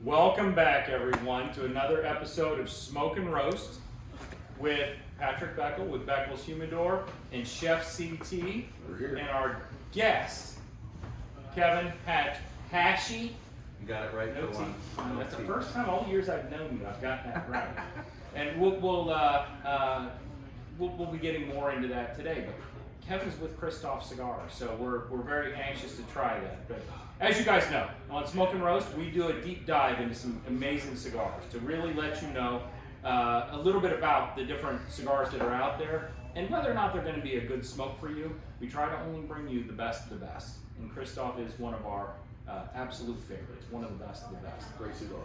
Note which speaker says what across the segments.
Speaker 1: Welcome back, everyone, to another episode of Smoke and Roast with Patrick Beckel with Beckel's Humidor and Chef CT and our guest, Kevin Hachey.
Speaker 2: You got it right.
Speaker 1: No T. That's the first time all the years I've known you I've gotten that right. And we'll be getting more into that today. But Kevin's with Kristoff Cigars, so we're very anxious to try that. But as you guys know, on Smoke and Roast, we do a deep dive into some amazing cigars to really let you know a little bit about the different cigars that are out there and whether or not they're going to be a good smoke for you. We try to only bring you the best of the best, and Kristoff is one of our absolute favorites, one of the best of the best.
Speaker 3: Great cigars.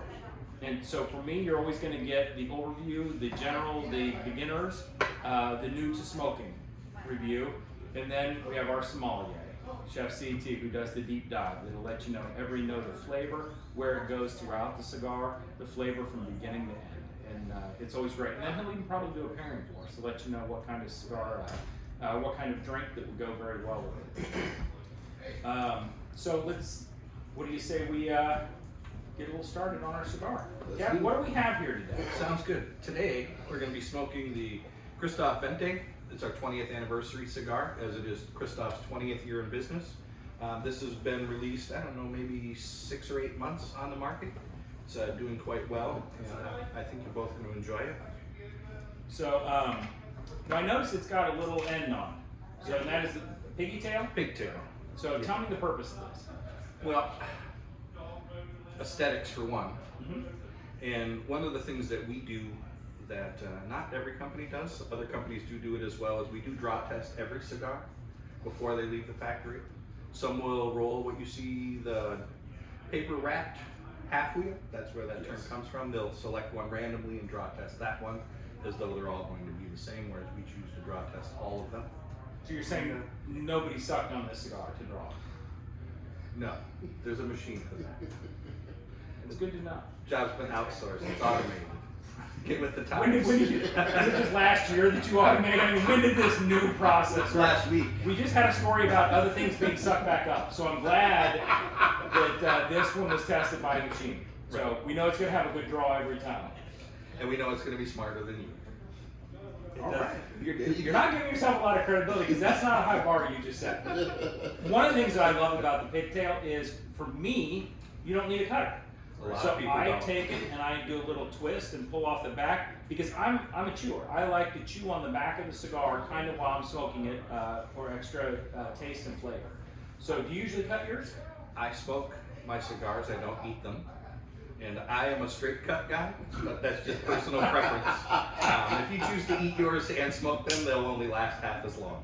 Speaker 1: And so for me, you're always going to get the overview, the general, the beginners, the new to smoking review, and then we have our sommelier, Chef CT, who does the deep dive. It'll let you know every note of flavor, where it goes throughout the cigar, the flavor from beginning to end, and it's always great. And then he'll even probably do a pairing for us to let you know what kind of cigar, what kind of drink that would go very well with it. So what do you say we get a little started on our cigar? Kevin, what do we have here today?
Speaker 2: Sounds good. Today we're going to be smoking the Kristoff Vente. It's our 20th anniversary cigar, as it is Kristoff's 20th year in business. This has been released, I don't know, maybe 6 or 8 months on the market. It's doing quite well, and I think you're both going to enjoy it.
Speaker 1: So I noticed it's got a little end on it. So that is the piggy tail?
Speaker 2: Pigtail.
Speaker 1: So tell me the purpose of this.
Speaker 2: Well, aesthetics for one.
Speaker 1: Mm-hmm.
Speaker 2: And one of the things that we do that not every company does, other companies do it as well, is we do draw test every cigar before they leave the factory. Some will roll what you see, the paper wrapped half wheel, that's where that term comes from. They'll select one randomly and draw test that one as though they're all going to be the same, whereas we choose to draw test all of them.
Speaker 1: So you're saying nobody sucked on this cigar to draw?
Speaker 2: No, there's a machine for that.
Speaker 1: It's good to know.
Speaker 2: Job's been outsourced, it's automated. Get with the
Speaker 1: When
Speaker 2: times.
Speaker 1: is it just last year that you automated? I mean, when did this new process?
Speaker 2: Last week.
Speaker 1: We just had a story about other things being sucked back up, so I'm glad that this one was tested by a machine. So we know it's going to have a good draw every time.
Speaker 2: And we know it's going to be smarter than you.
Speaker 1: All right. You're not giving yourself a lot of credibility because that's not a high bar you just set. One of the things that I love about the pigtail is, for me, you don't need a cutter. So I take it and I do a little twist and pull off the back because I'm a chewer. I like to chew on the back of the cigar kind of while I'm smoking it for extra taste and flavor. So do you usually cut yours?
Speaker 2: I smoke my cigars, I don't eat them. And I am a straight cut guy, but that's just personal preference. If you choose to eat yours and smoke them, they'll only last half as long.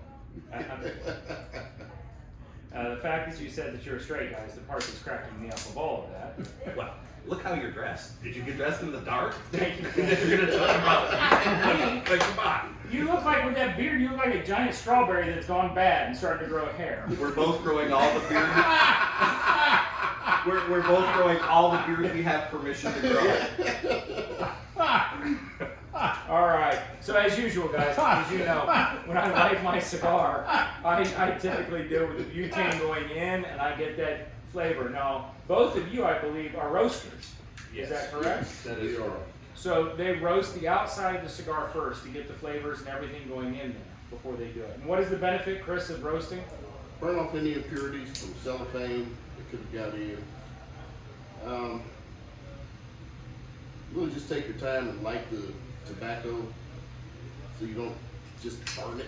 Speaker 1: The fact that you said that you're a straight guy is the part that's cracking me up of all of that.
Speaker 2: Well, look how you're dressed. Did you get dressed in the dark?
Speaker 1: Thank you.
Speaker 2: You're going to talk about like, come on.
Speaker 1: You look like, with that beard, you look like a giant strawberry that's gone bad and starting to grow hair.
Speaker 2: We're both growing all the beard. We're both growing all the beard we have permission to grow.
Speaker 1: All right. So as usual, guys, as you know, when I light my cigar, I typically do with the butane going in, and I get that flavor. Now, both of you, I believe, are roasters. Is that correct?
Speaker 2: That is correct.
Speaker 1: So they roast the outside of the cigar first to get the flavors and everything going in there before they do it. And what is the benefit, Chris, of roasting?
Speaker 3: Burn off any impurities from cellophane that could have got in. Really just take your time and light the tobacco so you don't just burn it.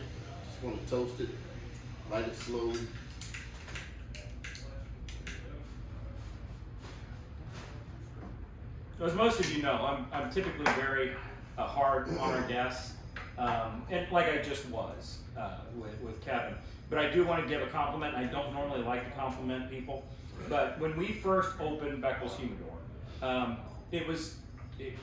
Speaker 3: Just want to toast it, light it slowly.
Speaker 1: As most of you know, I'm typically very hard on our guests, and like I just was with Kevin. But I do want to give a compliment. I don't normally like to compliment people, but when we first opened Beckel's Humidor,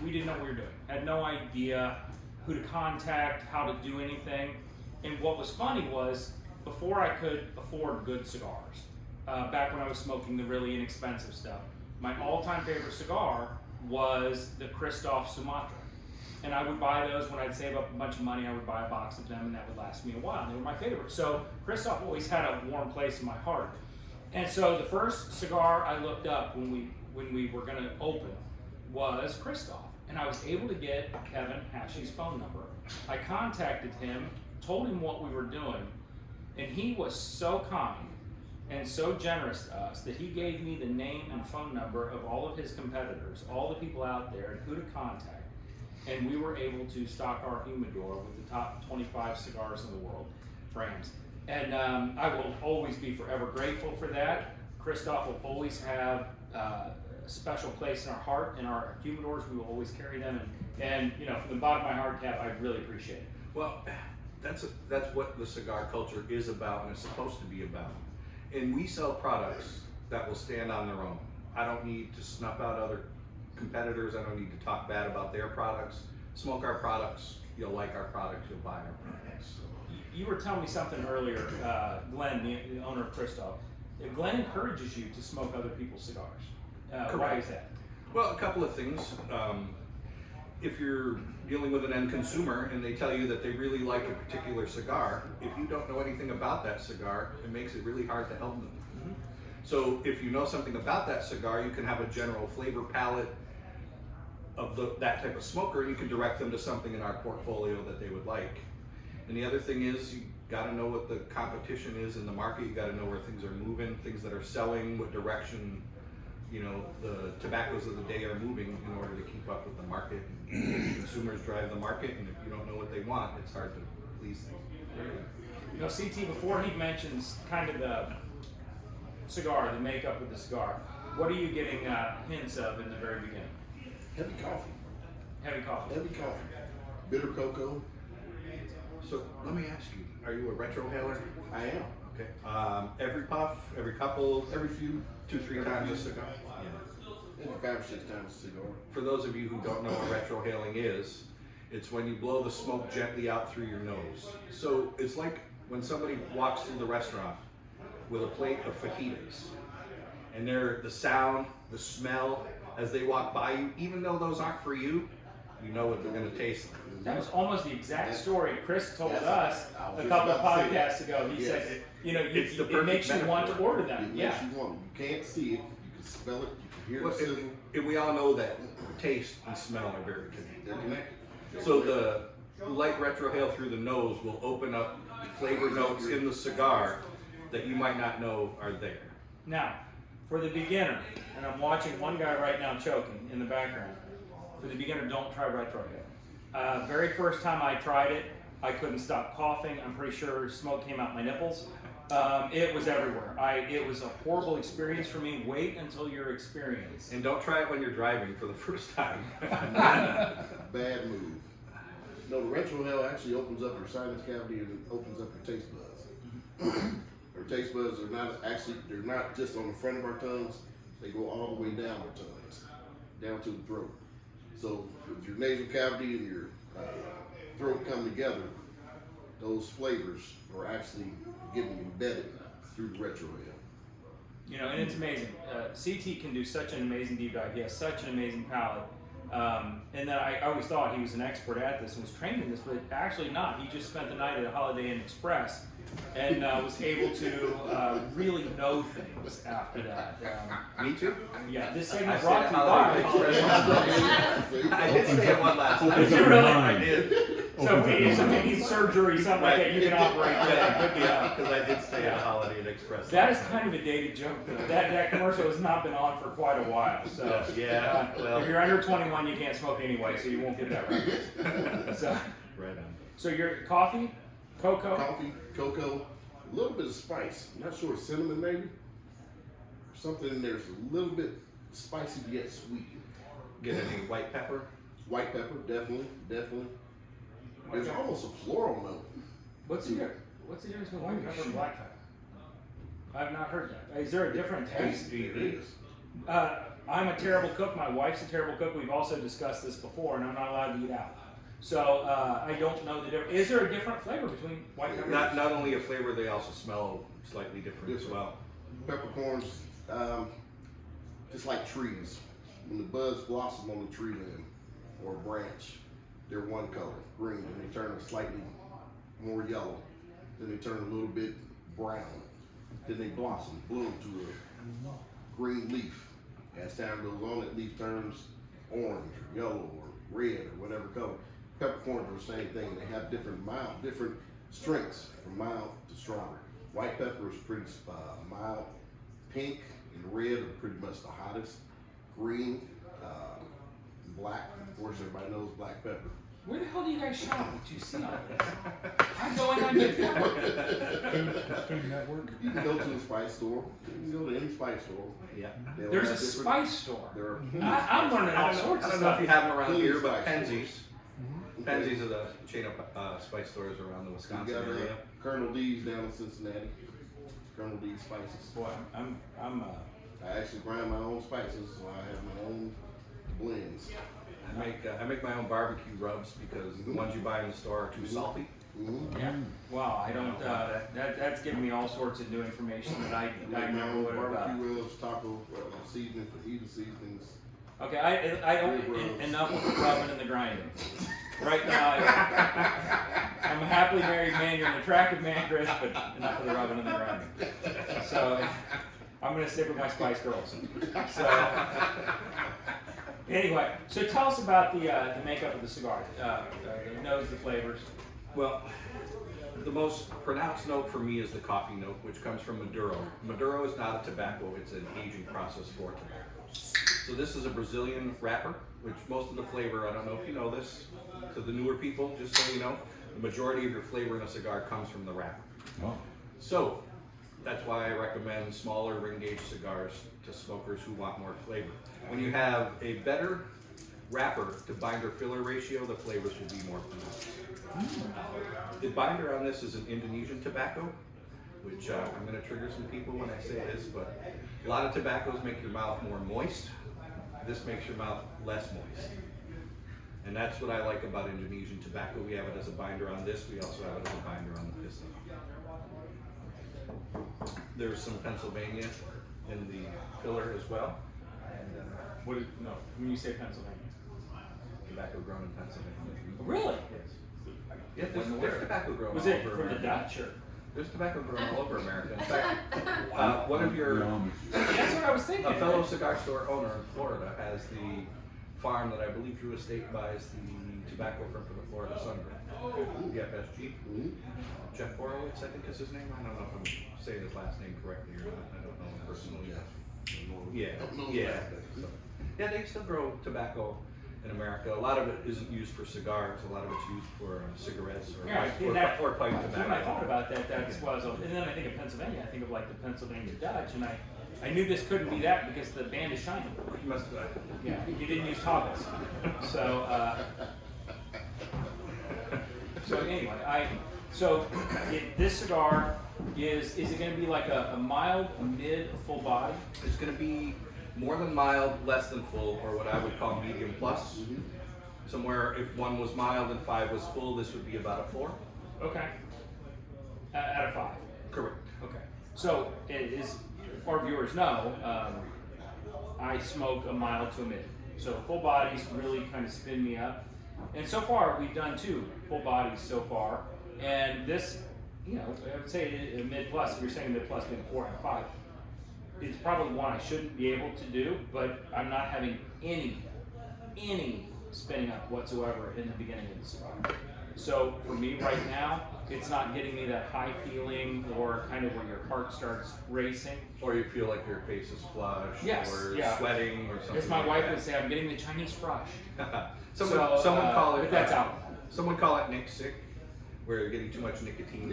Speaker 1: we didn't know what we were doing. Had no idea who to contact, how to do anything. And what was funny was, before I could afford good cigars, back when I was smoking the really inexpensive stuff, my all-time favorite cigar was the Kristoff Sumatra. And I would buy those when I'd save up a bunch of money. I would buy a box of them, and that would last me a while. They were my favorite. So Kristoff always had a warm place in my heart. And so the first cigar I looked up when we were going to open was Kristoff. And I was able to get Kevin Hachey's phone number. I contacted him, told him what we were doing, and he was so kind and so generous to us that he gave me the name and phone number of all of his competitors, all the people out there, and who to contact. And we were able to stock our Humidor with the top 25 cigars in the world, brands. And I will always be forever grateful for that. Kristoff will always have a special place in our heart. In our Humidors, we will always carry them. And you know, from the bottom of my heart, Cap, I really appreciate it.
Speaker 2: Well, that's what the cigar culture is about and is supposed to be about. And we sell products that will stand on their own. I don't need to snuff out other competitors. I don't need to talk bad about their products. Smoke our products. You'll like our products. You'll buy our products. So.
Speaker 1: You were telling me something earlier, Glenn, the owner of Kristoff. Glenn encourages you to smoke other people's cigars. Why is that?
Speaker 2: Well, a couple of things. If you're dealing with an end consumer and they tell you that they really like a particular cigar, if you don't know anything about that cigar, it makes it really hard to help them. Mm-hmm. So if you know something about that cigar, you can have a general flavor palette of that type of smoker, and you can direct them to something in our portfolio that they would like. And the other thing is, you got to know what the competition is in the market. You got to know where things are moving, things that are selling, what direction, you know, the tobaccos of the day are moving in order to keep up with the market. And consumers drive the market, and if you don't know what they want, it's hard to please them.
Speaker 1: You know, CT, before he mentions kind of the cigar, the makeup of the cigar, what are you getting hints of in the very beginning?
Speaker 3: Heavy coffee.
Speaker 1: Heavy coffee.
Speaker 3: Heavy coffee. Bitter cocoa.
Speaker 2: So let me ask you, are you a retrohaler?
Speaker 3: I am.
Speaker 2: Okay. Every puff, every couple,
Speaker 3: Every few.
Speaker 2: 2-3 times a cigar?
Speaker 3: Maybe 5 or 6 times a cigar.
Speaker 2: For those of you who don't know what retrohaling is, it's when you blow the smoke gently out through your nose. So it's like when somebody walks through the restaurant with a plate of fajitas, and the sound, the smell, as they walk by you, even though those aren't for you, you know what they're going to taste like.
Speaker 1: That was almost the exact story Chris told
Speaker 3: Yes,
Speaker 1: us
Speaker 3: I was
Speaker 1: a
Speaker 3: just
Speaker 1: couple of
Speaker 3: about to say
Speaker 1: podcasts ago. He
Speaker 3: Yes.
Speaker 1: said, you know,
Speaker 2: It's the
Speaker 1: it
Speaker 2: perfect
Speaker 1: makes you want to
Speaker 2: metaphor.
Speaker 1: order them.
Speaker 3: It
Speaker 1: Yeah.
Speaker 3: makes you want it. You can't see it. You can smell it. You can hear
Speaker 2: Well,
Speaker 3: the sizzle.
Speaker 2: and we all know that taste and smell are very connected.
Speaker 3: They're connected.
Speaker 2: So the light retrohale through the nose will open up flavor notes in the cigar that you might not know are there.
Speaker 1: Now, for the beginner, and I'm watching one guy right now choking in the background. For the beginner, don't try retrohale. Very first time I tried it, I couldn't stop coughing. I'm pretty sure smoke came out my nipples. It was everywhere. It was a horrible experience for me. Wait until you're experienced.
Speaker 2: And don't try it when you're driving for the first time.
Speaker 3: Bad move. No, the retrohale actually opens up your sinus cavity and it opens up your taste buds. Our taste buds are they're not just on the front of our tongues, they go all the way down our tongues, down to the throat. So if your nasal cavity and your throat come together, those flavors are actually getting embedded through the retrohale.
Speaker 1: You know, and it's amazing. CT can do such an amazing deep dive. He has such an amazing palate. And then I always thought he was an expert at this and was trained in this, but actually not. He just spent the night at a Holiday Inn Express and was able to really know things after that.
Speaker 2: Me too.
Speaker 1: Yeah, this
Speaker 2: I
Speaker 1: segment
Speaker 2: stayed
Speaker 1: brought
Speaker 2: at
Speaker 1: to you by
Speaker 2: Holiday
Speaker 1: Holiday Inn.
Speaker 2: I did stay at one last night.
Speaker 1: Did you really?
Speaker 2: I did.
Speaker 1: So if you need some surgery, something like that, you can operate that. Good deal.
Speaker 2: Because I did stay at Holiday Inn Express.
Speaker 1: That is kind of a dated joke, though. That commercial has not been on for quite a while. So
Speaker 2: Yeah, well.
Speaker 1: if you're under 21, you can't smoke anyway, so you won't get that reference.
Speaker 2: Right on.
Speaker 1: So your coffee, cocoa.
Speaker 3: Coffee, cocoa, a little bit of spice. I'm not sure, cinnamon maybe? Something in there's a little bit spicy yet sweet.
Speaker 2: Get any white pepper?
Speaker 3: White pepper, definitely. There's almost a floral note.
Speaker 1: What's the difference between white pepper and black pepper? I've not heard that. Is there a different taste?
Speaker 3: It is.
Speaker 1: I'm a terrible cook. My wife's a terrible cook. We've also discussed this before, and I'm not allowed to eat out. So I don't know the difference. Is there a different flavor between white pepper?
Speaker 2: Not only a flavor, they also smell slightly different as well.
Speaker 3: Peppercorns, just like trees. When the buds blossom on the tree limb or branch, they're one color, green, and they turn slightly more yellow. Then they turn a little bit brown. Then they bloom to a green leaf. As time goes on, that leaf turns orange or yellow or red or whatever color. Peppercorns are the same thing. They have different strengths from mild to stronger. White pepper is pretty mild. Pink and red are pretty much the hottest. Green, black. Of course, everybody knows black pepper.
Speaker 1: Where the hell do you guys shop that you see all this? I'm going on your
Speaker 4: Food Network.
Speaker 3: You can go to the spice store. You can go to any spice store.
Speaker 2: Yeah.
Speaker 3: They'll
Speaker 1: There's a
Speaker 3: have different-
Speaker 1: spice store.
Speaker 3: There are
Speaker 1: I'm learning all
Speaker 2: I
Speaker 1: sorts of
Speaker 2: don't know if
Speaker 1: stuff.
Speaker 2: you have them around
Speaker 3: Please,
Speaker 2: here, but
Speaker 3: spice
Speaker 2: Penzies. Penzies are the chain of spice stores around the
Speaker 3: You
Speaker 2: Wisconsin
Speaker 3: got
Speaker 2: area.
Speaker 3: Colonel D's down in Cincinnati. Colonel D's spices.
Speaker 1: Boy,
Speaker 3: I actually grind my own spices, so I have my own blends.
Speaker 2: I make my own barbecue rubs because the ones you buy in the store are too salty.
Speaker 3: Mm-hmm.
Speaker 1: yeah. Wow, I don't. That's giving me all sorts of new information that I
Speaker 3: Make my
Speaker 1: never
Speaker 3: own
Speaker 1: would have.
Speaker 3: barbecue rubs, taco seasoning, fajita seasonings.
Speaker 1: Okay, I don't enough with the rubbing and the grinding. Right now, I'm a happily married man. You're an attractive man, Chris, but enough of the rubbing and the grinding. So I'm gonna stick with my Spice Girls. So anyway, so tell us about the makeup of the cigar. The nose, the flavors.
Speaker 2: Well, the most pronounced note for me is the coffee note, which comes from Maduro. Maduro is not a tobacco, it's an aging process for tobacco. So this is a Brazilian wrapper, which most of the flavor, I don't know if you know this, to the newer people, just so you know, the majority of your flavor in a cigar comes from the wrapper.
Speaker 4: Oh.
Speaker 2: So that's why I recommend smaller ring gauge cigars to smokers who want more flavor. When you have a better wrapper to binder filler ratio, the flavors will be more pronounced. The binder on this is an Indonesian tobacco, which I'm going to trigger some people when I say this, but a lot of tobaccos make your mouth more moist. This makes your mouth less moist. And that's what I like about Indonesian tobacco. We have it as a binder on this. We also have it as a binder on the piston. There's some Pennsylvania in the filler as well. And,
Speaker 1: No, when you say Pennsylvania.
Speaker 2: tobacco grown in Pennsylvania.
Speaker 1: Really?
Speaker 2: Yes. Yeah, there's tobacco grown
Speaker 1: Was
Speaker 2: all
Speaker 1: it
Speaker 2: over
Speaker 1: from the
Speaker 2: America.
Speaker 1: Dutch or?
Speaker 2: There's tobacco grown all over America. In fact, one of your
Speaker 1: That's what I was thinking.
Speaker 2: a fellow cigar store owner in Florida has the farm that I believe Drew Estate buys the tobacco from for the Florida Sun Group, the FSG.
Speaker 3: Mm-hmm.
Speaker 2: Jeff Horowitz, I think is his name. I don't know if I'm saying his last name correctly or not. I don't know him personally. Yeah, So, yeah, they still grow tobacco in America. A lot of it isn't used for cigars. A lot of it's used for cigarettes or, or pipe tobacco.
Speaker 1: When I thought about that, that's what I was. And then I think of Pennsylvania. I think of like the Pennsylvania Dutch, and I knew this couldn't be that because the band is shiny.
Speaker 2: You must
Speaker 1: Yeah, you didn't use toggles. So, so anyway, this cigar is it going to be like a mild, a mid, a full body?
Speaker 2: It's going to be more than mild, less than full, or what I would call medium plus.
Speaker 3: Mm-hmm.
Speaker 2: Somewhere, if 1 was mild and 5 was full, this would be about a 4.
Speaker 1: Okay. Out of 5.
Speaker 2: Correct.
Speaker 1: Okay. So, as our viewers know, I smoke a mild to a mid. So full bodies really kind of spin me up. And so far, we've done 2 full bodies so far. And this, I would say a mid plus, if you're saying mid plus being 4 and 5, it's probably one I shouldn't be able to do, but I'm not having any spinning up whatsoever in the beginning of the cigar. So for me right now, it's not getting me that high feeling or kind of where your heart starts racing.
Speaker 2: Or you feel like your face is flushed,
Speaker 1: Yes,
Speaker 2: or
Speaker 1: yeah.
Speaker 2: sweating, or something.
Speaker 1: As my
Speaker 2: like
Speaker 1: wife
Speaker 2: that.
Speaker 1: would say, I'm getting the Chinese flush.
Speaker 2: someone
Speaker 1: So,
Speaker 2: call it.
Speaker 1: but that's out.
Speaker 2: Someone call it Nick sick, where you're getting too much nicotine.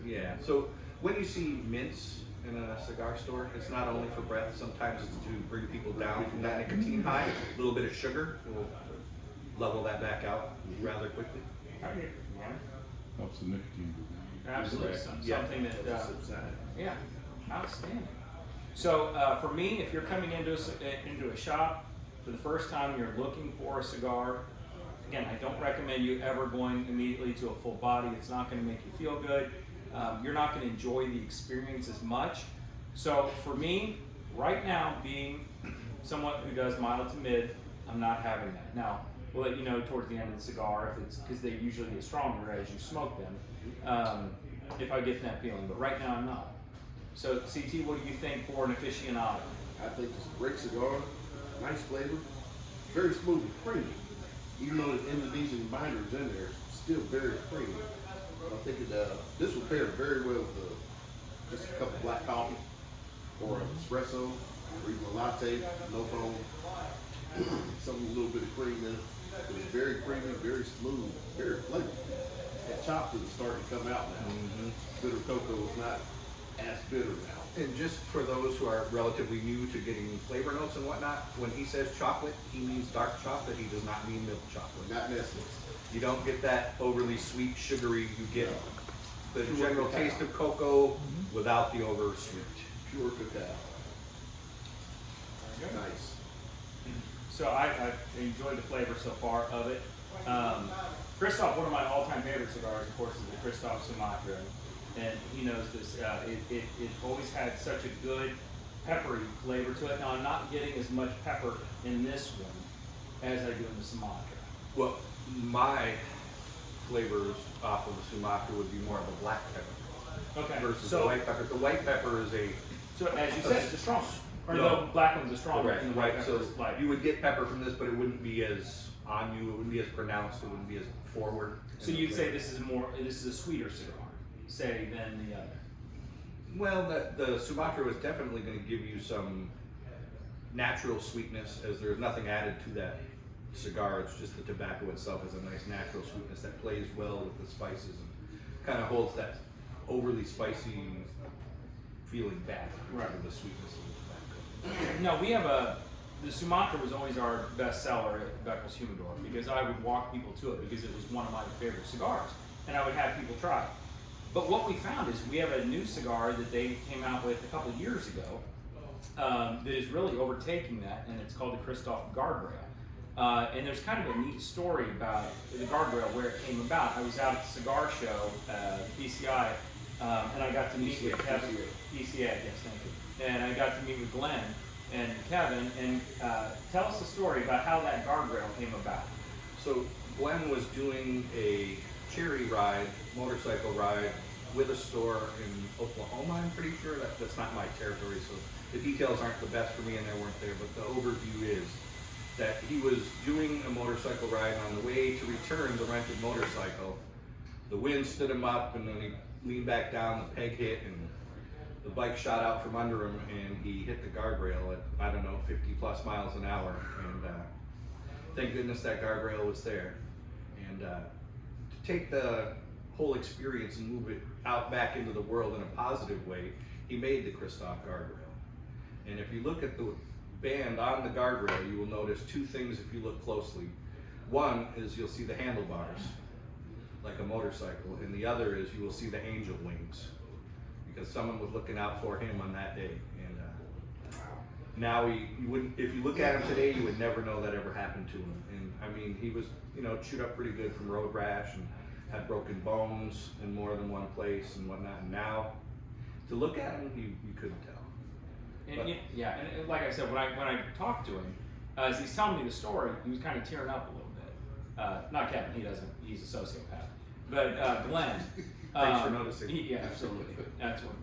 Speaker 2: Yeah. So when you see mints in a cigar store, it's not only for breath. Sometimes it's to bring people down from that nicotine high. A little bit of sugar will level that back out rather quickly.
Speaker 4: Helps the nicotine.
Speaker 1: Absolutely.
Speaker 2: Yeah.
Speaker 1: Something that, yeah, outstanding. So for me, if you're coming into a shop for the first time, you're looking for a cigar, again, I don't recommend you ever going immediately to a full body. It's not going to make you feel good. You're not going to enjoy the experience as much. So for me, right now, being someone who does mild to mid, I'm not having that. Now, we'll let you know towards the end of the cigar, if it's because they usually get stronger as you smoke them, if I get that feeling. But right now, I'm not. So, CT, what do you think for an aficionado?
Speaker 3: I think it's a great cigar, nice flavor, very smooth and creamy. Even though the Indonesian binder is in there, it's still very creamy. I think this will pair very well with just a cup of black coffee or an espresso or even a latte, no foam. Something with a little bit of cream in it. It's very creamy, very smooth, very flavorful. That chocolate is starting to come out now. Bitter cocoa is not as bitter now.
Speaker 2: And just for those who are relatively new to getting flavor notes and whatnot, when he says chocolate, he means dark chocolate. He does not mean milk chocolate.
Speaker 3: Not Nestle.
Speaker 2: You don't get that overly sweet, sugary. You get the
Speaker 3: Pure
Speaker 2: general
Speaker 3: cacao.
Speaker 2: taste of cocoa without the over sweet.
Speaker 3: Pure cacao.
Speaker 1: Very good.
Speaker 3: Nice.
Speaker 1: So I've enjoyed the flavor so far of it. Kristoff, one of my all-time favorite cigars, of course, is the Kristoff Sumatra, and he knows this. It always had such a good peppery flavor to it. Now I'm not getting as much pepper in this one as I do in the Sumatra.
Speaker 2: Well, my flavors off of the Sumatra would be more of a black pepper
Speaker 1: Okay.
Speaker 2: versus
Speaker 1: so,
Speaker 2: the white pepper. The white pepper is a
Speaker 1: So as you said, it's a strong. Or
Speaker 2: No.
Speaker 1: the black one's a strong.
Speaker 2: correct,
Speaker 1: and the white
Speaker 2: right?
Speaker 1: pepper
Speaker 2: So
Speaker 1: is light.
Speaker 2: you would get pepper from this, but it wouldn't be as on you. It wouldn't be as pronounced. It wouldn't be as forward.
Speaker 1: So
Speaker 2: in the
Speaker 1: you'd say
Speaker 2: flavor.
Speaker 1: this is a sweeter cigar, say, than the other.
Speaker 2: Well, the Sumatra is definitely going to give you some natural sweetness, as there's nothing added to that cigar. It's just the tobacco itself has a nice natural sweetness that plays well with the spices and kind of holds that overly spicy feeling back
Speaker 1: Right.
Speaker 2: with the sweetness of the tobacco.
Speaker 1: No, we have the Sumatra was always our best seller at Beckel's Humidor because I would walk people to it because it was one of my favorite cigars and I would have people try it. But what we found is we have a new cigar that they came out with a couple of years ago that is really overtaking that, and it's called the Kristoff Guardrail. And there's kind of a neat story about the Guardrail, where it came about. I was out at the cigar show, BCI, and I got to meet with Kevin. BCA, yes, thank you. And I got to meet with Glenn and Kevin, and tell us the story about how that Guardrail came about.
Speaker 2: So Glenn was doing a charity ride, motorcycle ride, with a store in Oklahoma, I'm pretty sure. That's not my territory, so the details aren't the best for me and they weren't there, but the overview is that he was doing a motorcycle ride on the way to return the rented motorcycle. The wind stood him up and then he leaned back down, the peg hit, and the bike shot out from under him and he hit the guardrail at, I don't know, 50 plus miles an hour. And thank goodness that guardrail was there. And to take the whole experience and move it out back into the world in a positive way, he made the Kristoff Guardrail. And if you look at the band on the guardrail, you will notice two things if you look closely. One is you'll see the handlebars, like a motorcycle, and the other is you will see the angel wings, because someone was looking out for him on that day. And now you wouldn't, if you look at him today, you would never know that ever happened to him. And I mean, he was, chewed up pretty good from road rash and had broken bones in more than one place and whatnot. And now, to look at him, you couldn't tell.
Speaker 1: And
Speaker 2: But-
Speaker 1: yeah, and like I said, when I talked to him, as he's telling me the story, he was kind of tearing up a little bit. Not Kevin, he's a sociopath. But Glenn.
Speaker 2: Thanks for noticing.
Speaker 1: Yeah, absolutely. That's what,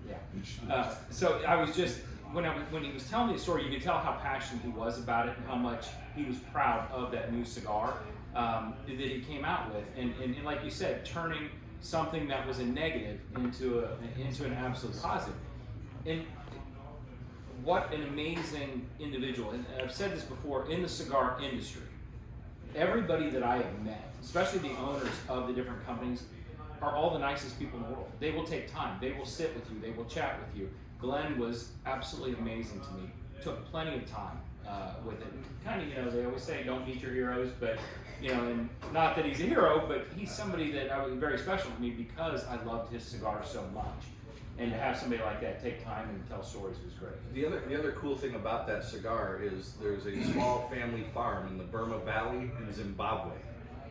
Speaker 1: yeah. So I was just, when he was telling me the story, you could tell how passionate he was about it and how much he was proud of that new cigar that he came out with. And like you said, turning something that was a negative into an absolute positive. And what an amazing individual. And I've said this before, in the cigar industry, everybody that I have met, especially the owners of the different companies, are all the nicest people in the world. They will take time. They will sit with you. They will chat with you. Glenn was absolutely amazing to me. Took plenty of time with it. Kind of, they always say don't meet your heroes, but, and not that he's a hero, but he's somebody that was very special to me because I loved his cigars so much. And to have somebody like that take time and tell stories was great.
Speaker 2: The other cool thing about that cigar is there's a small family farm in the Burma Valley in Zimbabwe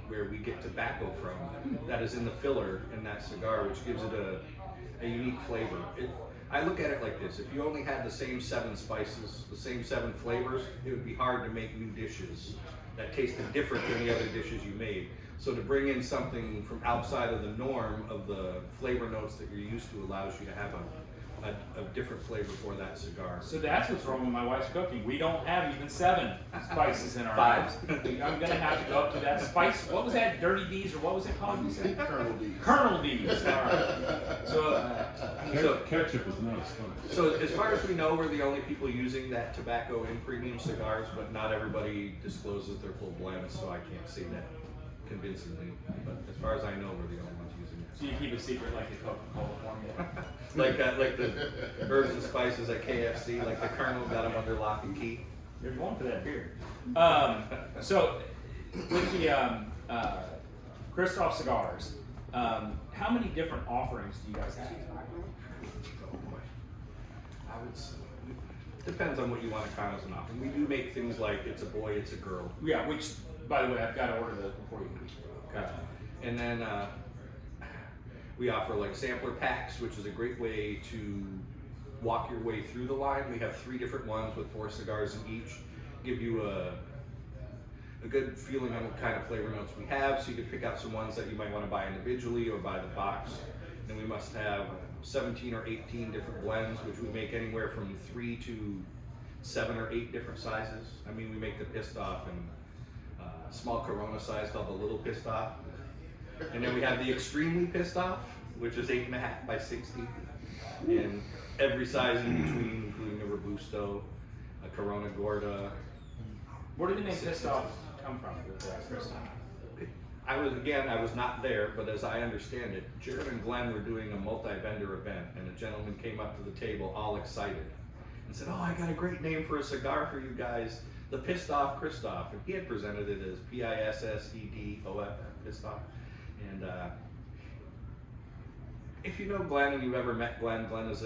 Speaker 2: where we get tobacco from that is in the filler in that cigar, which gives it a unique flavor. I look at it like this: if you only had the same 7 spices, the same 7 flavors, it would be hard to make new dishes that tasted different than the other dishes you made. So to bring in something from outside of the norm of the flavor notes that you're used to allows you to have a different flavor for that cigar.
Speaker 1: So that's what's wrong with my wife's cooking. We don't have even 7 spices in our house. I'm gonna have to go up to that spice. What was that? Dirty D's, or what was it called? You said
Speaker 3: Colonel D.
Speaker 1: Colonel D's. All right. So
Speaker 4: Ketchup is not a spice.
Speaker 2: So as far as we know, we're the only people using that tobacco in premium cigars, but not everybody discloses their full blend, so I can't say that convincingly. But as far as I know, we're the only ones using it.
Speaker 1: so you keep it secret like the Coca-Cola formula.
Speaker 2: Like the herbs and spices at KFC, like the Colonel got them under lock and key.
Speaker 1: You're going for that beer. So with the Kristoff Cigars, how many different offerings do you guys have?
Speaker 2: Oh boy. I would say, depends on what you want to count as an offering. We do make things like it's a boy, it's a girl.
Speaker 1: Yeah, which, by the way, I've got to order those before you leave.
Speaker 2: Okay. And then we offer like sampler packs, which is a great way to walk your way through the line. We have 3 different ones with 4 cigars in each. Give you a good feeling on what kind of flavor notes we have, so you can pick out some ones that you might want to buy individually or buy the box. And we must have 17 or 18 different blends, which we make anywhere from 3 to 7 or 8 different sizes. I mean, we make the pissed off in small Corona size called the little pissed off. And then we have the extremely pissed off, which is 8.5 by 60. And every size in between, including a Robusto, a Corona Gorda.
Speaker 1: Where did the name Pissed Off come from with Kristoff?
Speaker 2: I was not there, but as I understand it, Jared and Glenn were doing a multi-vendor event, and a gentleman came up to the table all excited and said, "Oh, I got a great name for a cigar for you guys, the Pissed Off Kristoff." And he had presented it as P-I-S-S-E-D-O-F, Pissed Off. And if you know Glenn and you've ever met Glenn, Glenn is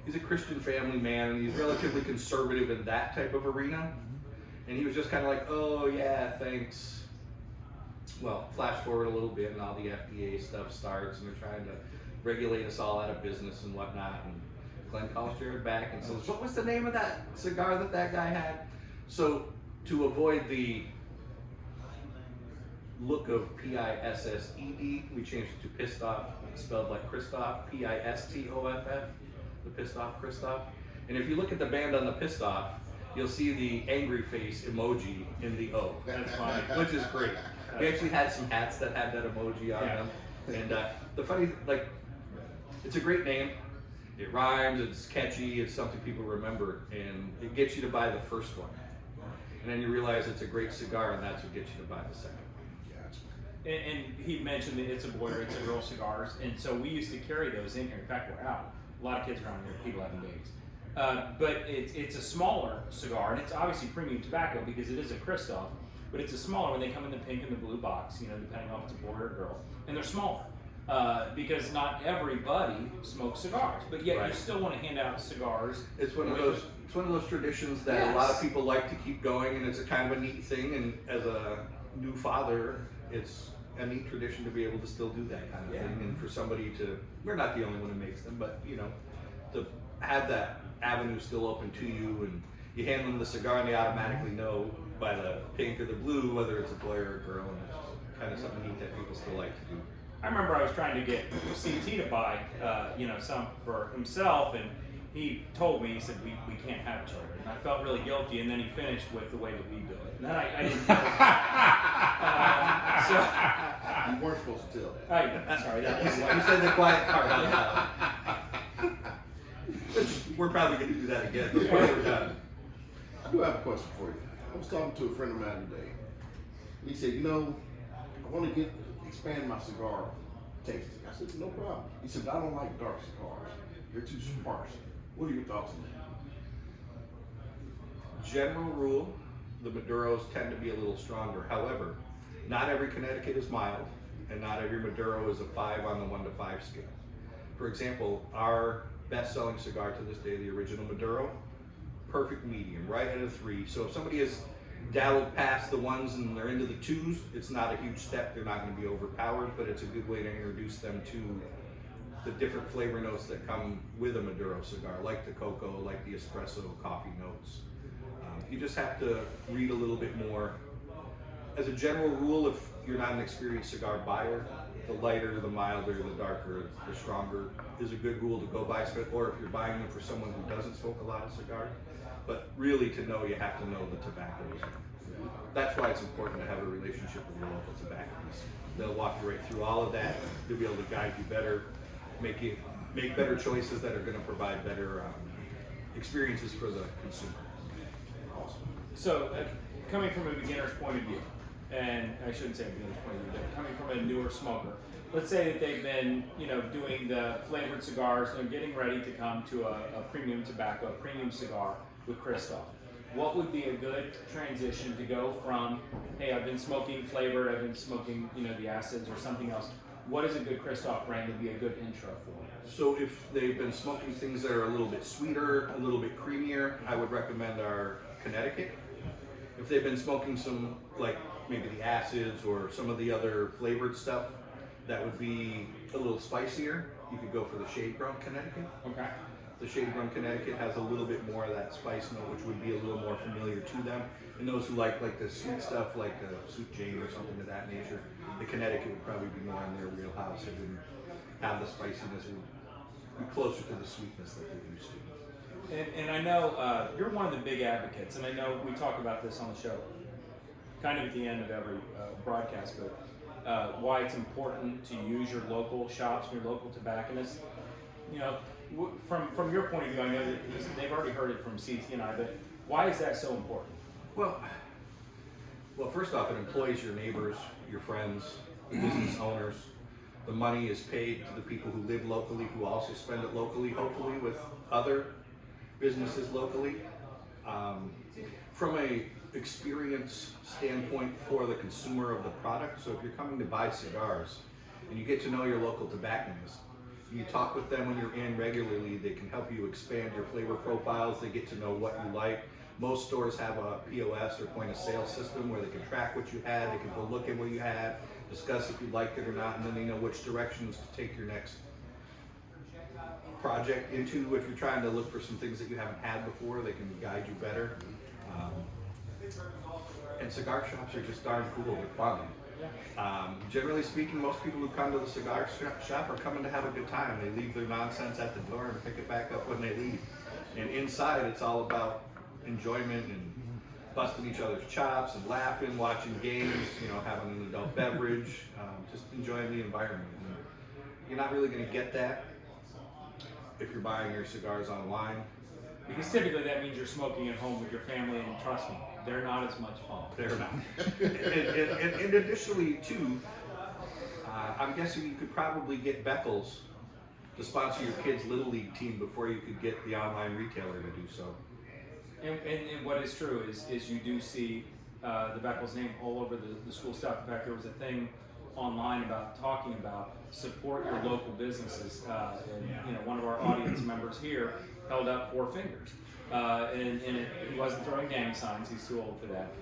Speaker 2: he's a Christian family man, and he's relatively conservative in that type of arena. And he was just kind of like, "Oh yeah, thanks." Well, flash forward a little bit, and all the FDA stuff starts, and they're trying to regulate us all out of business and whatnot. And Glenn calls Jared back and says, "What was the name of that cigar that guy had?" So to avoid the look of P-I-S-S-E-D, we changed it to Pissed Off, spelled like Kristoff, P-I-S-T-O-F-F, the Pissed Off Kristoff. And if you look at the band on the Pissed Off, you'll see the angry face emoji in the O.
Speaker 1: That's funny.
Speaker 2: Which is great. We actually had some hats that had that emoji on them. And the funny, like, it's a great name. It rhymes, it's catchy, it's something people remember, and it gets you to buy the first one. And then you realize it's a great cigar, and that's what gets you to buy the second one.
Speaker 1: And he mentioned that it's a boy or it's a girl cigars, and so we used to carry those in here. In fact, we're out. A lot of kids around here, people having babies. But it's a smaller cigar, and it's obviously premium tobacco because it is a Kristoff, but it's a smaller when they come in the pink and the blue box, depending on if it's a boy or a girl. And they're smaller because not everybody smokes cigars, but yet you still want to hand out cigars.
Speaker 2: It's one of those traditions that a lot of people like to keep going, and it's a kind of a neat thing. And as a new father, it's a neat tradition to be able to still do that kind of thing. And for somebody we're not the only one who makes them, but to have that avenue still open to you, and you hand them the cigar and they automatically know by the pink or the blue whether it's a boy or a girl, and it's kind of something neat that people still like to do.
Speaker 1: I remember I was trying to get CT to buy, some for himself, and he told me, he said, we can't have children. And I felt really guilty, and then he finished with the way that we do it. And then I didn't know.
Speaker 3: You weren't supposed to tell that.
Speaker 1: Sorry, that was
Speaker 2: You said the quiet part out loud. We're probably going to do that again before we're done.
Speaker 3: I do have a question for you. I was talking to a friend of mine today. He said, I want to expand my cigar tasting. I said, no problem. He said, I don't like dark cigars. They're too sparse. What are your thoughts on that?
Speaker 2: General rule, the Maduros tend to be a little stronger. However, not every Connecticut is mild, and not every Maduro is a 5 on the 1 to 5 scale. For example, our best-selling cigar to this day, the original Maduro, perfect medium, right at a 3. So if somebody has dabbled past the 1s and they're into the 2s, it's not a huge step. They're not going to be overpowered, but it's a good way to introduce them to the different flavor notes that come with a Maduro cigar, like the cocoa, like the espresso, coffee notes. You just have to read a little bit more. As a general rule, if you're not an experienced cigar buyer, the lighter, the milder, the darker, the stronger is a good rule to go by. Or if you're buying them for someone who doesn't smoke a lot of cigars, but really to know, you have to know the tobaccos. That's why it's important to have a relationship with your local tobacconists. They'll walk you right through all of that. They'll be able to guide you better, make better choices that are going to provide better experiences for the consumer.
Speaker 1: So, coming from a beginner's point of view, and I shouldn't say a beginner's point of view, but coming from a newer smoker, let's say that they've been, doing the flavored cigars and getting ready to come to a premium tobacco, a premium cigar with Kristoff. What would be a good transition to go from, hey, I've been smoking flavored, I've been smoking, the acids or something else. What is a good Kristoff brand to be a good intro for?
Speaker 2: So if they've been smoking things that are a little bit sweeter, a little bit creamier, I would recommend our Connecticut. If they've been smoking some, like maybe the acids or some of the other flavored stuff that would be a little spicier, you could go for the Shade Grown Connecticut.
Speaker 1: Okay.
Speaker 2: The Shade Grown Connecticut has a little bit more of that spice note, which would be a little more familiar to them. And those who like the sweet stuff, like the Sweet Jane or something of that nature, the Connecticut would probably be more in their wheelhouse. It wouldn't have the spiciness. It would be closer to the sweetness that they're used to.
Speaker 1: And I know you're one of the big advocates, and I know we talk about this on the show, kind of at the end of every broadcast, but why it's important to use your local shops, your local tobacconists. From your point of view, I know that they've already heard it from CT and I, but why is that so important?
Speaker 2: Well, first off, it employs your neighbors, your friends, business owners. The money is paid to the people who live locally, who also spend it locally, hopefully with other businesses locally. From a experience standpoint for the consumer of the product, so if you're coming to buy cigars and you get to know your local tobacconist, you talk with them when you're in regularly, they can help you expand your flavor profiles, they get to know what you like. Most stores have a POS or point of sale system where they can track what you had, they can go look at what you had, discuss if you liked it or not, and then they know which directions to take your next project into. If you're trying to look for some things that you haven't had before, they can guide you better. And cigar shops are just darn cool, they're fun. Generally speaking, most people who come to the cigar shop are coming to have a good time. They leave their nonsense at the door and pick it back up when they leave. And inside, it's all about enjoyment and busting each other's chops and laughing, watching games, having an adult beverage, just enjoying the environment. And you're not really going to get that if you're buying your cigars online.
Speaker 1: Because typically that means you're smoking at home with your family, and trust me, they're not as much fun.
Speaker 2: They're not. and additionally, too, I'm guessing you could probably get Beckel's to sponsor your kid's Little League team before you could get the online retailer to do so.
Speaker 1: And what is true is you do see the Beckel's name all over the school stuff. In fact, there was a thing online talking about support your local businesses. And one of our audience members here held up 4 fingers. And he wasn't throwing gang signs, he's too old for that.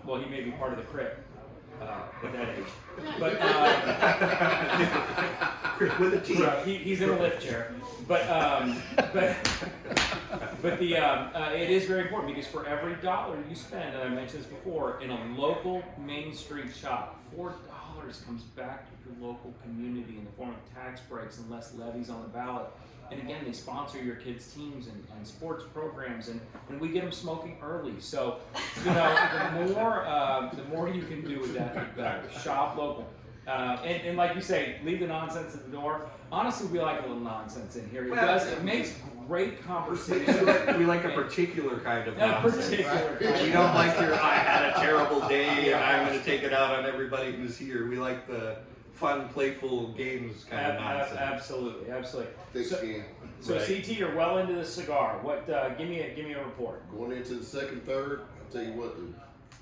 Speaker 1: Well, he may be part of the crip at that age. But
Speaker 2: with a T.
Speaker 1: He's in a lift chair. But it is very important because for every dollar you spend, and I mentioned this before, in a local Main Street shop, $4 comes back to your local community in the form of tax breaks and less levies on the ballot. And again, they sponsor your kids' teams and sports programs, and we get them smoking early. So, the more you can do with that, the better. Shop local. And like you say, leave the nonsense at the door. Honestly, we like a little nonsense in here. It makes great conversation.
Speaker 2: We like a particular kind of nonsense.
Speaker 1: Kind.
Speaker 2: We don't like your, I had a terrible day and I'm going to take it out on everybody who's here. We like the fun, playful games kind of nonsense.
Speaker 1: Absolutely.
Speaker 3: Thick skin.
Speaker 1: So
Speaker 2: Right.
Speaker 1: CT, you're well into the cigar. What? Give me a report.
Speaker 3: Going into the second, third, I'll tell you what, the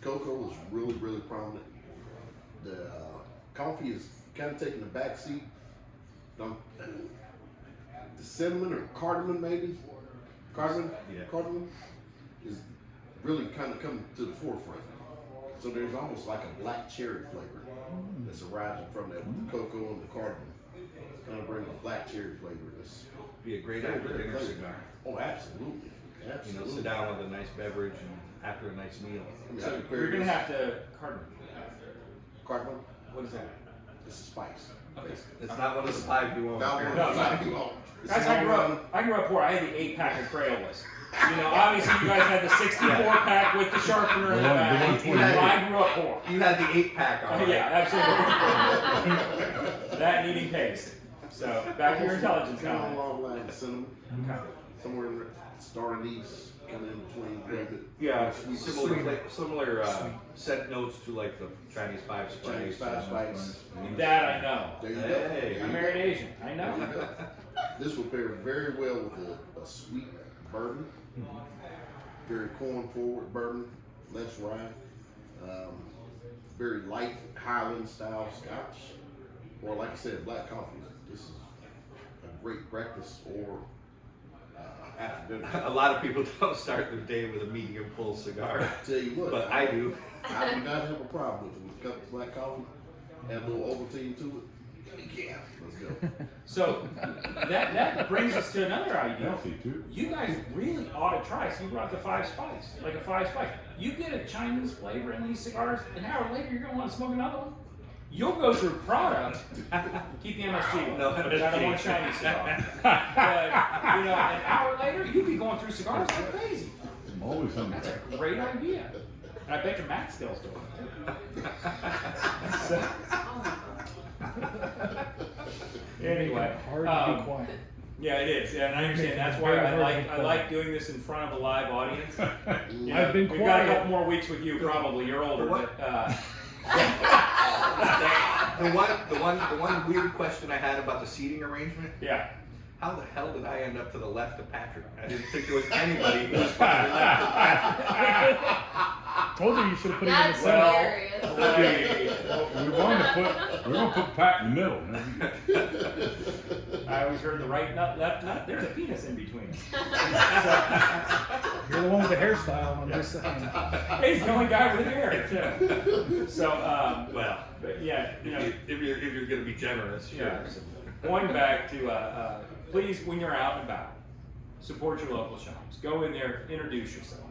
Speaker 3: cocoa is really, really prominent. The coffee is kind of taking the back seat. The cinnamon or cardamom, maybe? Cardamom?
Speaker 2: Yeah.
Speaker 3: Cardamom is really kind of coming to the forefront. So there's almost like a black cherry flavor that's arising from that with the cocoa and the cardamom. Kind of bring a black cherry flavor. It's
Speaker 2: Be a great after dinner cigar.
Speaker 3: Oh, absolutely.
Speaker 2: Sit down with a nice beverage and after a nice meal.
Speaker 3: I mean, I
Speaker 1: So
Speaker 3: compare
Speaker 1: you're gonna
Speaker 3: this-
Speaker 1: have to cardamom.
Speaker 3: Cardamom?
Speaker 1: What is that?
Speaker 3: It's a spice.
Speaker 1: Okay.
Speaker 2: It's not one of the 5 you want.
Speaker 3: Not one of
Speaker 1: No,
Speaker 3: the 5 you want. It's
Speaker 1: Guys,
Speaker 3: not one.
Speaker 1: I grew up poor. I had the 8-pack of Crayolas. You know, obviously you guys had the 64-pack with the sharpener in the back.
Speaker 4: The 128.
Speaker 1: I grew up poor.
Speaker 2: You had the 8-pack on.
Speaker 1: Yeah, absolutely. That needing paste. So back to your intelligence
Speaker 3: Kind of
Speaker 1: comment.
Speaker 3: along the line of cinnamon.
Speaker 1: Okay.
Speaker 3: Somewhere in the star anise, kind of in between. a little bit.
Speaker 2: Yeah,
Speaker 3: Sweet.
Speaker 2: similar scent notes to like the Chinese 5 spice.
Speaker 3: Chinese 5 spice.
Speaker 1: That I know.
Speaker 3: There you go.
Speaker 2: Hey.
Speaker 3: There you
Speaker 1: I'm
Speaker 3: go.
Speaker 1: married Asian. I
Speaker 3: There
Speaker 1: know.
Speaker 3: you go. This will pair very well with a sweet bourbon. Very corn forward bourbon, less rye. Very light Highland style scotch. Or like I said, black coffee. This is a great breakfast or after dinner.
Speaker 2: A lot of people don't start their day with a medium full cigar,
Speaker 3: I tell you what,
Speaker 2: but I do.
Speaker 3: I do not have a problem with it. With a cup of black coffee, add a little Ovaltine to it. Yeah, let's go.
Speaker 1: So that brings us to another idea.
Speaker 4: Healthy too.
Speaker 1: You guys really ought to try. So you brought the 5 spice, like a 5 spice. You get a Chinese flavor in these cigars, an hour later you're gonna want to smoke another one. You'll go through product. Keep the MSG.
Speaker 2: No
Speaker 1: I don't want a Chinese cigar. But you know, an hour later you'll be going through cigars like crazy.
Speaker 4: I'm always hungry.
Speaker 1: That's a great idea. And I bet your Matt Still's doing it too. So, anyway,
Speaker 5: Hard to be quiet.
Speaker 1: yeah, it is. Yeah, and I understand. That's why I like doing this in front of a live audience. You know,
Speaker 5: I've been
Speaker 1: we've got a
Speaker 5: quiet.
Speaker 1: couple more weeks with you, probably. You're older,
Speaker 2: What?
Speaker 1: but
Speaker 2: The one weird question I had about the seating arrangement.
Speaker 1: yeah.
Speaker 2: How the hell did I end up to the left of Patrick? I didn't think there was anybody who was to the left of Patrick.
Speaker 5: Told you should have put it in the
Speaker 6: That's
Speaker 5: center.
Speaker 6: hilarious.
Speaker 4: We wanted to put Pat in the middle.
Speaker 1: I always heard the right nut, left nut. There's a penis in between.
Speaker 5: You're the one with the hairstyle. I'm just saying.
Speaker 1: He's the only guy with hair too. So,
Speaker 2: Well,
Speaker 1: but yeah, you know.
Speaker 2: if you're gonna be generous, sure.
Speaker 1: Yeah. Going back to, please, when you're out and about, support your local shops. Go in there, introduce yourselves.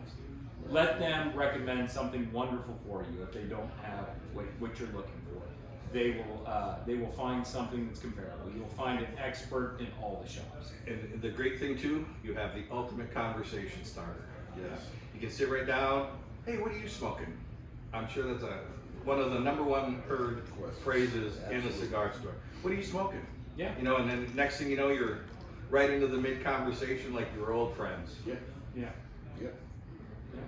Speaker 1: Let them recommend something wonderful for you if they don't have what you're looking for. They will find something that's comparable. You'll find an expert in all the shops.
Speaker 2: And the great thing too, you have the ultimate conversation starter.
Speaker 3: Yes.
Speaker 2: You can sit right down. Hey, what are you smoking? I'm sure that's one of the #1 heard phrases in a
Speaker 3: Absolutely.
Speaker 2: cigar store. What are you smoking?
Speaker 1: Yeah.
Speaker 2: You know, and then next thing you know, you're right into the mid conversation like your old friends.
Speaker 3: Yeah.
Speaker 1: Yeah.
Speaker 3: Yep.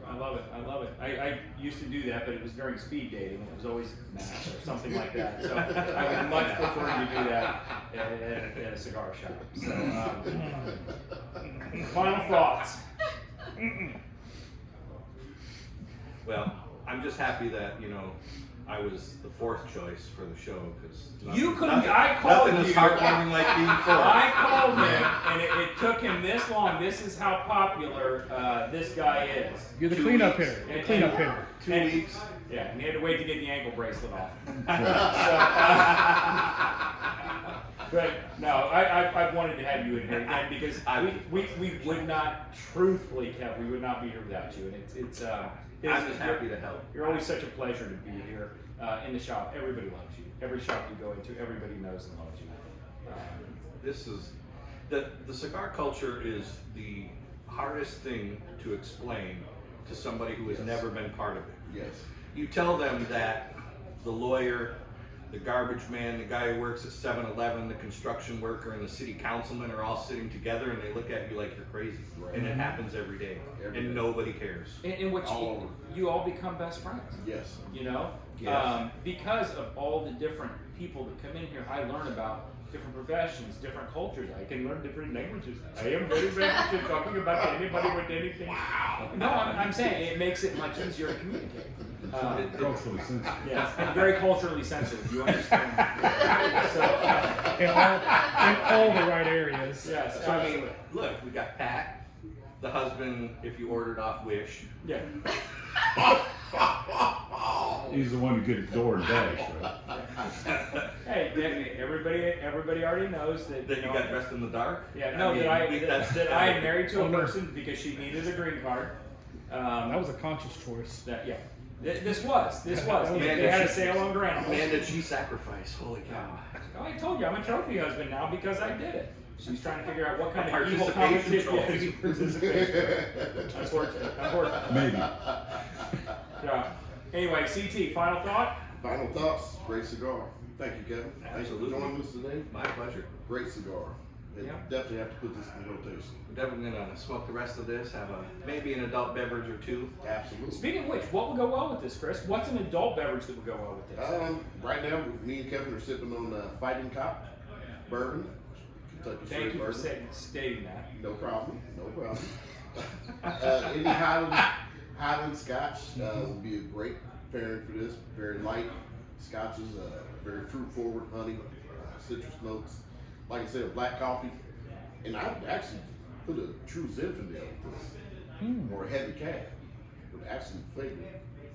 Speaker 1: I love it. I love it. I used to do that, but it was during speed dating. It was always math or something like that. So I would much prefer you do that at a cigar shop. So, final thoughts.
Speaker 2: Well, I'm just happy that I was the 4th choice for the show because
Speaker 1: You couldn't. I called
Speaker 2: nothing
Speaker 1: you.
Speaker 2: is heartwarming like being 4th.
Speaker 1: I called him, and it took him this long. This is how popular this guy is.
Speaker 5: You're the
Speaker 2: 2
Speaker 5: cleanup
Speaker 2: weeks.
Speaker 5: hitter. The cleanup hitter.
Speaker 2: 2
Speaker 1: And-
Speaker 2: weeks.
Speaker 1: Yeah, and he had to wait to get the ankle bracelet off. But no, I've wanted to have you in here again because we would not, truthfully, Kev, we would not be here without you. And it's
Speaker 2: I'm just happy to help.
Speaker 1: You're always such a pleasure to be here in the shop. Everybody loves you. Every shop you go into, everybody knows and loves you.
Speaker 2: This is the cigar culture is the hardest thing to explain to somebody who has
Speaker 3: Yes.
Speaker 2: never been part of it.
Speaker 3: Yes.
Speaker 2: You tell them that the lawyer, the garbage man, the guy who works at 7-Eleven, the construction worker, and the city councilman are all sitting together and they look at you like you're crazy.
Speaker 3: Right.
Speaker 2: And it happens every day.
Speaker 3: Every
Speaker 2: and
Speaker 3: day.
Speaker 2: nobody cares.
Speaker 1: In which
Speaker 3: All over.
Speaker 1: you all become best friends.
Speaker 3: Yes.
Speaker 1: You know,
Speaker 2: Yes.
Speaker 1: because of all the different people that come in here, I learn about different professions, different cultures. I can learn different languages. I am very good at talking about anybody with anything. Wow. No, I'm saying it makes it much easier to communicate.
Speaker 4: Culturally sensitive.
Speaker 1: Yes, and very culturally sensitive. You understand? So,
Speaker 5: In all the right areas.
Speaker 1: yes,
Speaker 2: So I mean,
Speaker 1: absolutely.
Speaker 2: look, we got Pat, the husband, if you ordered off Wish.
Speaker 1: Yeah.
Speaker 4: He's the one who gets door and dash, right?
Speaker 1: Hey, everybody already knows that.
Speaker 2: That you
Speaker 1: know,
Speaker 2: got dressed in the dark?
Speaker 1: Yeah, no,
Speaker 2: mean,
Speaker 1: that I am married to a
Speaker 5: Oh, no.
Speaker 1: person because she needed a green card.
Speaker 5: That was a conscious choice.
Speaker 1: That yeah. This was. They had a sale on ground.
Speaker 2: Man, did she sacrifice? Holy cow!
Speaker 1: Oh, I told you, I'm a trophy husband now because I did it. She's trying to figure out what kind of evil
Speaker 2: Participation
Speaker 1: competition. Participation. Unfortunately.
Speaker 4: Maybe.
Speaker 1: Yeah. Anyway, CT, final thought?
Speaker 3: Final thoughts. Great cigar. Thank you, Kevin.
Speaker 2: Absolutely.
Speaker 3: Thanks for joining us today.
Speaker 2: My pleasure.
Speaker 3: Great cigar. And
Speaker 1: Yeah.
Speaker 3: definitely have to put this in rotation.
Speaker 2: We're definitely gonna smoke the rest of this. Have maybe an adult beverage or two.
Speaker 3: Absolutely.
Speaker 1: Speaking of which, what would go well with this, Chris? What's an adult beverage that would go well with this?
Speaker 3: Right now, me and Kevin are sipping on Fighting Cock bourbon. Kentucky
Speaker 1: Thank
Speaker 3: straight
Speaker 1: you for
Speaker 3: bourbon.
Speaker 1: stating that.
Speaker 3: No problem. No problem. Any Highland Scotch would be a great pairing for this. Very light scotches, very fruit forward, honey, citrus notes. Like I said, black coffee. And I would actually put a true Zinfandel with this, or a heavy cab. It would actually flavor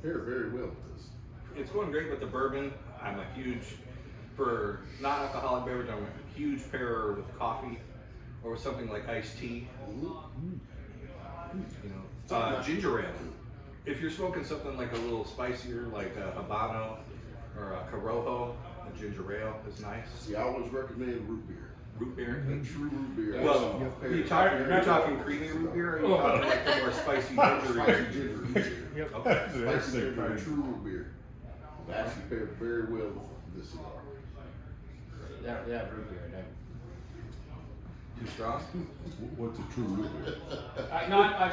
Speaker 3: pair very well with this.
Speaker 2: It's going great with the bourbon. I'm a huge, for non-alcoholic beverage, I'm a huge pairer with coffee or with something like iced tea. You know, ginger ale. If you're smoking something like a little spicier, like a Habano or a Corojo, a ginger ale is nice.
Speaker 3: See, I always recommend root beer.
Speaker 2: Root beer.
Speaker 3: A true root beer.
Speaker 2: Well, you're talking creamy root beer, or are you talking like the more spicy ginger
Speaker 3: Spicy
Speaker 2: beer?
Speaker 3: ginger root beer.
Speaker 5: Yep.
Speaker 2: Okay.
Speaker 3: Spicy ginger and true root beer. It actually paired very well with this cigar.
Speaker 1: Yeah, root beer.
Speaker 2: Too strong?
Speaker 4: What's a true root beer?
Speaker 1: I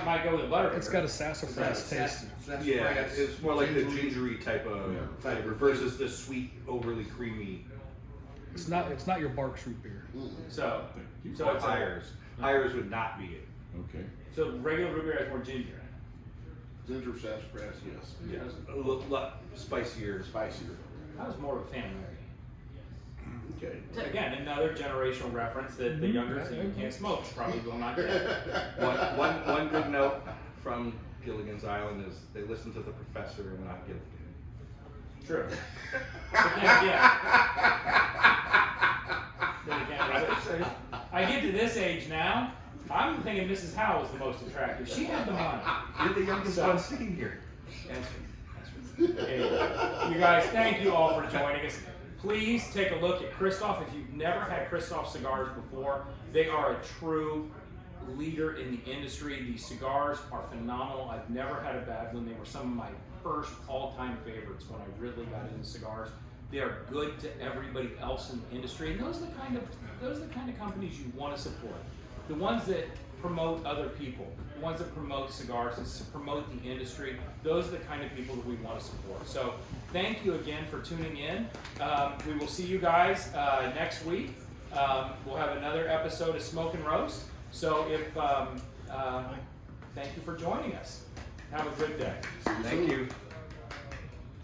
Speaker 1: might go with a butter.
Speaker 5: It's got a sassafras taste.
Speaker 2: Yeah, it's more like the gingery type of
Speaker 4: Yeah.
Speaker 2: flavor versus the sweet, overly creamy.
Speaker 5: It's not your Barks root beer.
Speaker 1: So it's
Speaker 2: Hires. Hires would not be it.
Speaker 4: Okay.
Speaker 1: So regular root beer has more ginger.
Speaker 3: Ginger sassafras, yes.
Speaker 2: Yes. A lot spicier.
Speaker 3: Spicier.
Speaker 1: I was more of a fan of Mary.
Speaker 3: Okay.
Speaker 1: Again, another generational reference that the younger who can't smoke probably will not get.
Speaker 2: One good note from Gilligan's Island is they listen to the professor and not Gilligan.
Speaker 1: True. But then again, I get to this age now, I'm thinking Mrs. Howe is the most attractive. She had the money.
Speaker 2: You're the youngest one sitting here.
Speaker 1: Anyway, you guys, thank you all for joining us. Please take a look at Kristoff. If you've never had Kristoff cigars before, they are a true leader in the industry. These cigars are phenomenal. I've never had a bad one. They were some of my first all-time favorites when I really got into cigars. They are good to everybody else in the industry, and those are the kind of companies you want to support. The ones that promote other people, the ones that promote cigars and promote the industry, those are the kind of people that we want to support. So thank you again for tuning in. We will see you guys next week. We'll have another episode of Smoke and Roast. So thank you for joining us. Have a good day.
Speaker 3: See you
Speaker 2: Thank
Speaker 3: soon.
Speaker 2: you.